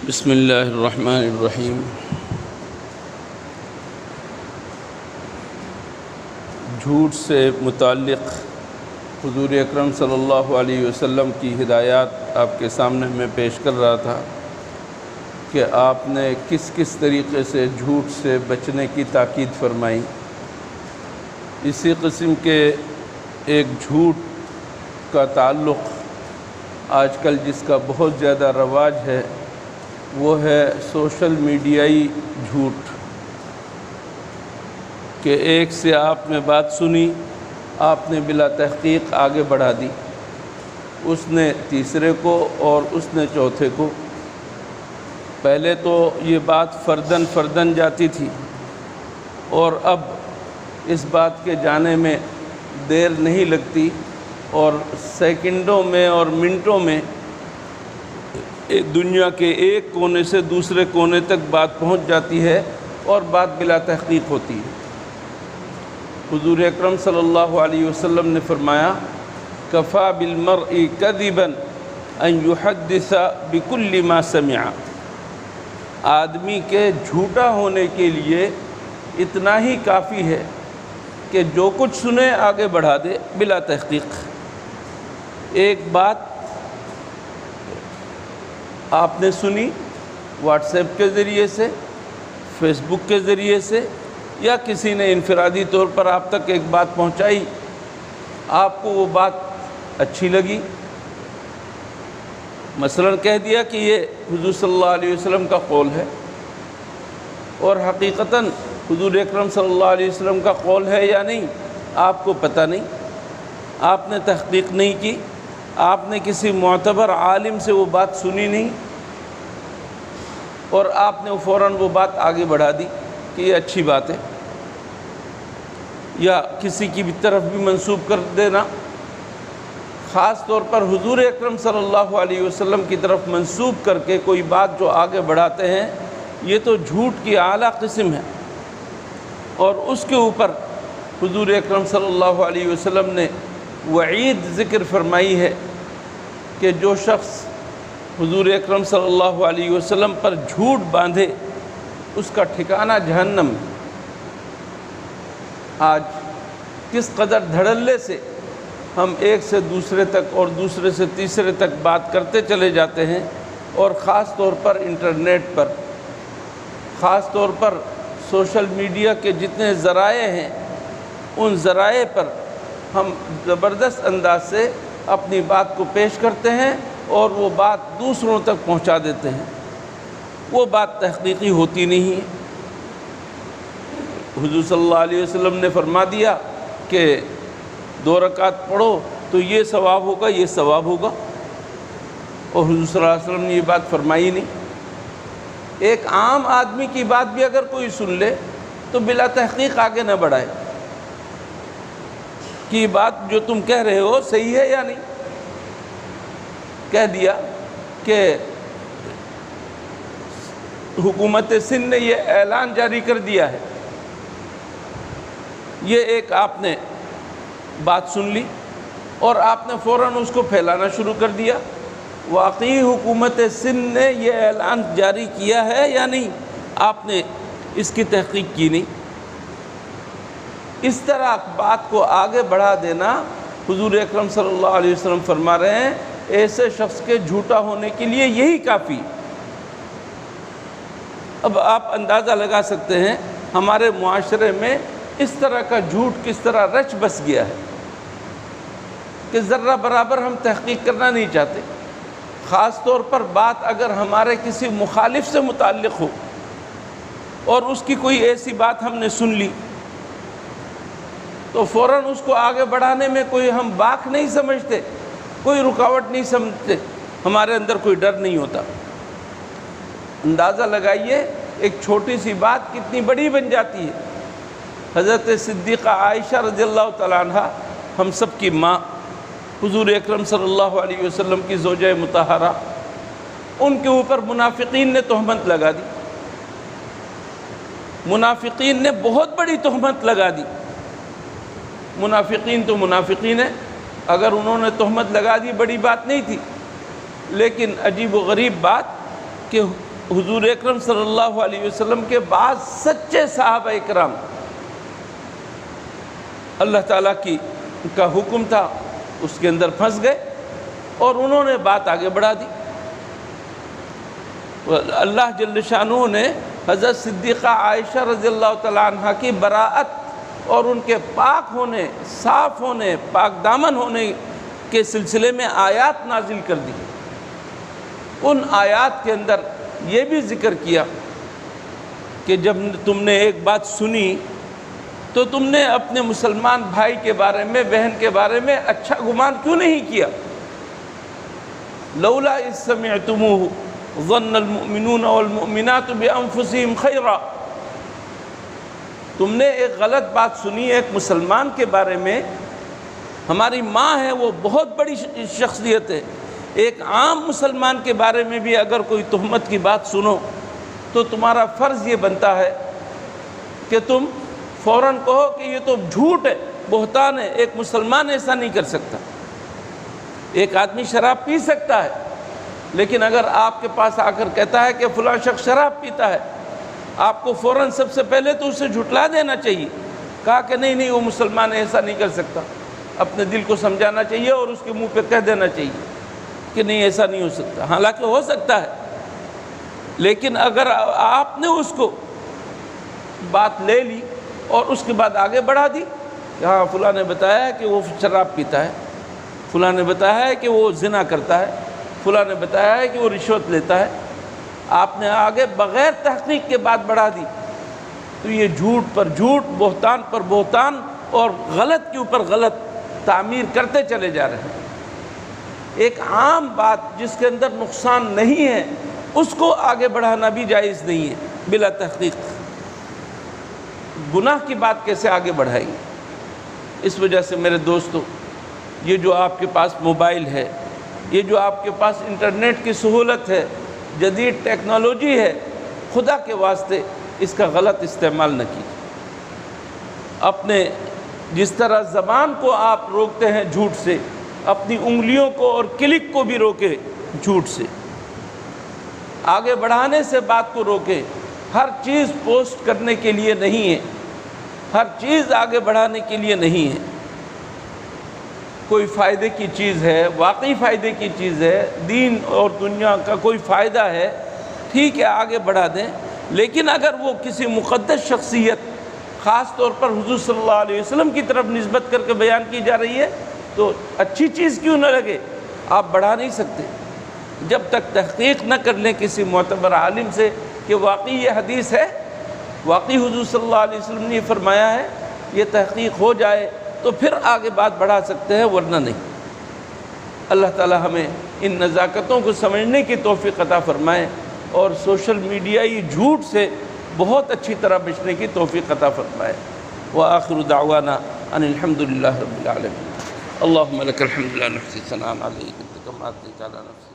بسم اللہ الرحمن الرحیم۔ جھوٹ سے متعلق حضور اکرم صلی اللہ علیہ وسلم کی ہدایات آپ کے سامنے میں پیش کر رہا تھا کہ آپ نے کس کس طریقے سے جھوٹ سے بچنے کی تاکید فرمائی۔ اسی قسم کے ایک جھوٹ کا تعلق آج کل جس کا بہت زیادہ رواج ہے وہ ہے سوشل میڈیائی جھوٹ، کہ ایک سے آپ نے بات سنی، آپ نے بلا تحقیق آگے بڑھا دی، اس نے تیسرے کو اور اس نے چوتھے کو۔ پہلے تو یہ بات فرداً جاتی تھی، اور اب اس بات کے جانے میں دیر نہیں لگتی اور سیکنڈوں میں اور منٹوں میں دنیا کے ایک کونے سے دوسرے کونے تک بات پہنچ جاتی ہے اور بات بلا تحقیق ہوتی ہے۔ حضور اکرم صلی اللہ علیہ وسلم نے فرمایا کفا بالمرء کذبا ان یحدث بکل ما سمع۔ آدمی کے جھوٹا ہونے کے لیے اتنا ہی کافی ہے کہ جو کچھ سنے آگے بڑھا دے بلا تحقیق۔ ایک بات آپ نے سنی واٹس ایپ کے ذریعے سے، فیس بک کے ذریعے سے، یا کسی نے انفرادی طور پر آپ تک ایک بات پہنچائی، آپ کو وہ بات اچھی لگی، مثلاً کہہ دیا کہ یہ حضور صلی اللہ علیہ وسلم کا قول ہے، اور حقیقتاً حضور اکرم صلی اللہ علیہ وسلم کا قول ہے یا نہیں آپ کو پتہ نہیں، آپ نے تحقیق نہیں کی، آپ نے کسی معتبر عالم سے وہ بات سنی نہیں، اور آپ نے فوراً وہ بات آگے بڑھا دی کہ یہ اچھی بات ہے، یا کسی کی بھی طرف بھی منسوب کر دینا، خاص طور پر حضور اکرم صلی اللہ علیہ وسلم کی طرف منسوب کر کے کوئی بات جو آگے بڑھاتے ہیں، یہ تو جھوٹ کی اعلیٰ قسم ہے۔ اور اس کے اوپر حضور اکرم صلی اللہ علیہ وسلم نے وعید ذکر فرمائی ہے کہ جو شخص حضور اکرم صلی اللہ علیہ وسلم پر جھوٹ باندھے اس کا ٹھکانہ جہنم ہے۔ آج کس قدر دھڑلے سے ہم ایک سے دوسرے تک اور دوسرے سے تیسرے تک بات کرتے چلے جاتے ہیں، اور خاص طور پر انٹرنیٹ پر، خاص طور پر سوشل میڈیا کے جتنے ذرائع ہیں ان ذرائع پر ہم زبردست انداز سے اپنی بات کو پیش کرتے ہیں اور وہ بات دوسروں تک پہنچا دیتے ہیں، وہ بات تحقیقی ہوتی نہیں ہے۔ حضور صلی اللہ علیہ وسلم نے فرما دیا کہ 2 رکعت پڑھو تو یہ ثواب ہوگا، یہ ثواب ہوگا، اور حضور صلی اللہ علیہ وسلم نے یہ بات فرمائی نہیں۔ ایک عام آدمی کی بات بھی اگر کوئی سن لے تو بلا تحقیق آگے نہ بڑھائے کہ یہ بات جو تم کہہ رہے ہو صحیح ہے یا نہیں۔ کہہ دیا کہ حکومت سندھ نے یہ اعلان جاری کر دیا ہے، یہ ایک آپ نے بات سن لی اور آپ نے فوراً اس کو پھیلانا شروع کر دیا۔ واقعی حکومت سندھ نے یہ اعلان جاری کیا ہے یا نہیں، آپ نے اس کی تحقیق کی نہیں۔ اس طرح بات کو آگے بڑھا دینا، حضور اکرم صلی اللہ علیہ وسلم فرما رہے ہیں ایسے شخص کے جھوٹا ہونے کے لیے یہی کافی۔ اب آپ اندازہ لگا سکتے ہیں ہمارے معاشرے میں اس طرح کا جھوٹ کس طرح رچ بس گیا ہے کہ ذرہ برابر ہم تحقیق کرنا نہیں چاہتے، خاص طور پر بات اگر ہمارے کسی مخالف سے متعلق ہو اور اس کی کوئی ایسی بات ہم نے سن لی تو فوراً اس کو آگے بڑھانے میں کوئی ہم باک نہیں سمجھتے، کوئی رکاوٹ نہیں سمجھتے، ہمارے اندر کوئی ڈر نہیں ہوتا۔ اندازہ لگائیے ایک چھوٹی سی بات کتنی بڑی بن جاتی ہے۔ حضرت صدیقہ عائشہ رضی اللہ تعالیٰ عنہ، ہم سب کی ماں، حضور اکرم صلی اللہ علیہ وسلم کی زوجہ مطہرہ، ان کے اوپر منافقین نے تہمت لگا دی، منافقین نے بہت بڑی تہمت لگا دی۔ منافقین تو منافقین ہیں، اگر انہوں نے تہمت لگا دی بڑی بات نہیں تھی، لیکن عجیب و غریب بات کہ حضور اکرم صلی اللہ علیہ وسلم کے بعد سچے صحابہ اکرام، اللہ تعالیٰ کا حکم تھا، اس کے اندر پھنس گئے اور انہوں نے بات آگے بڑھا دی۔ اللہ جل شانہ نے حضرت صدیقہ عائشہ رضی اللہ تعالیٰ عنہ کی براءت اور ان کے پاک ہونے، صاف ہونے، پاک دامن ہونے کے سلسلے میں آیات نازل کر دی۔ ان آیات کے اندر یہ بھی ذکر کیا کہ جب تم نے ایک بات سنی تو تم نے اپنے مسلمان بھائی کے بارے میں، بہن کے بارے میں اچھا گمان کیوں نہیں کیا؟ لولا اذ سمعتموہ ظن المؤمنون والمؤمنات بانفسہم خیرا۔ تم نے ایک غلط بات سنی ایک مسلمان کے بارے میں، ہماری ماں ہے، وہ بہت بڑی شخصیت ہے، ایک عام مسلمان کے بارے میں بھی اگر کوئی تہمت کی بات سنو تو تمہارا فرض یہ بنتا ہے کہ تم فوراً کہو کہ یہ تو جھوٹ ہے، بہتان ہے، ایک مسلمان ایسا نہیں کر سکتا۔ ایک آدمی شراب پی سکتا ہے، لیکن اگر آپ کے پاس آ کر کہتا ہے کہ فلاں شخص شراب پیتا ہے، آپ کو فوراً سب سے پہلے تو اسے جھٹلا دینا چاہیے، کہا کہ نہیں وہ مسلمان ایسا نہیں کر سکتا، اپنے دل کو سمجھانا چاہیے اور اس کے منہ پہ کہہ دینا چاہیے کہ نہیں ایسا نہیں ہو سکتا۔ حالانکہ ہو سکتا ہے، لیکن اگر آپ نے اس کو بات لے لی اور اس کے بعد آگے بڑھا دی کہ ہاں فلاں نے بتایا ہے کہ وہ شراب پیتا ہے، فلاں نے بتایا ہے کہ وہ زنا کرتا ہے، فلاں نے بتایا ہے کہ وہ رشوت لیتا ہے، آپ نے آگے بغیر تحقیق کے بات بڑھا دی، تو یہ جھوٹ پر جھوٹ، بہتان پر بہتان اور غلط کے اوپر غلط تعمیر کرتے چلے جا رہے ہیں۔ ایک عام بات جس کے اندر نقصان نہیں ہے اس کو آگے بڑھانا بھی جائز نہیں ہے بلا تحقیق۔ گناہ کی بات کیسے آگے بڑھائی؟ اس وجہ سے میرے دوستو، یہ جو آپ کے پاس موبائل ہے، یہ جو آپ کے پاس انٹرنیٹ کی سہولت ہے، جدید ٹیکنالوجی ہے، خدا کے واسطے اس کا غلط استعمال نہ کیجیے۔ اپنے جس طرح زبان کو آپ روکتے ہیں جھوٹ سے، اپنی انگلیوں کو اور کلک کو بھی روکے جھوٹ سے، آگے بڑھانے سے بات کو روکے۔ ہر چیز پوسٹ کرنے کے لیے نہیں ہے، ہر چیز آگے بڑھانے کے لیے نہیں ہے۔ کوئی فائدے کی چیز ہے، واقعی فائدے کی چیز ہے، دین اور دنیا کا کوئی فائدہ ہے، ٹھیک ہے آگے بڑھا دیں، لیکن اگر وہ کسی مقدس شخصیت، خاص طور پر حضور صلی اللہ علیہ وسلم کی طرف نسبت کر کے بیان کی جا رہی ہے تو اچھی چیز کیوں نہ لگے، آپ بڑھا نہیں سکتے جب تک تحقیق نہ کر لیں کسی معتبر عالم سے کہ واقعی یہ حدیث ہے، واقعی حضور صلی اللہ علیہ وسلم نے یہ فرمایا ہے، یہ تحقیق ہو جائے تو پھر آگے بات بڑھا سکتے ہیں، ورنہ نہیں۔ اللہ تعالی ہمیں ان نزاکتوں کو سمجھنے کی توفیق عطا فرمائے اور سوشل میڈیائی جھوٹ سے بہت اچھی طرح بچنے کی توفیق عطا فرمائے۔ وآخر دعوانا ان الحمد للہ رب العالمین۔ اللہم لک الحمد لا نحصی ثناء علیک انت کما اثنیت علی نفسک۔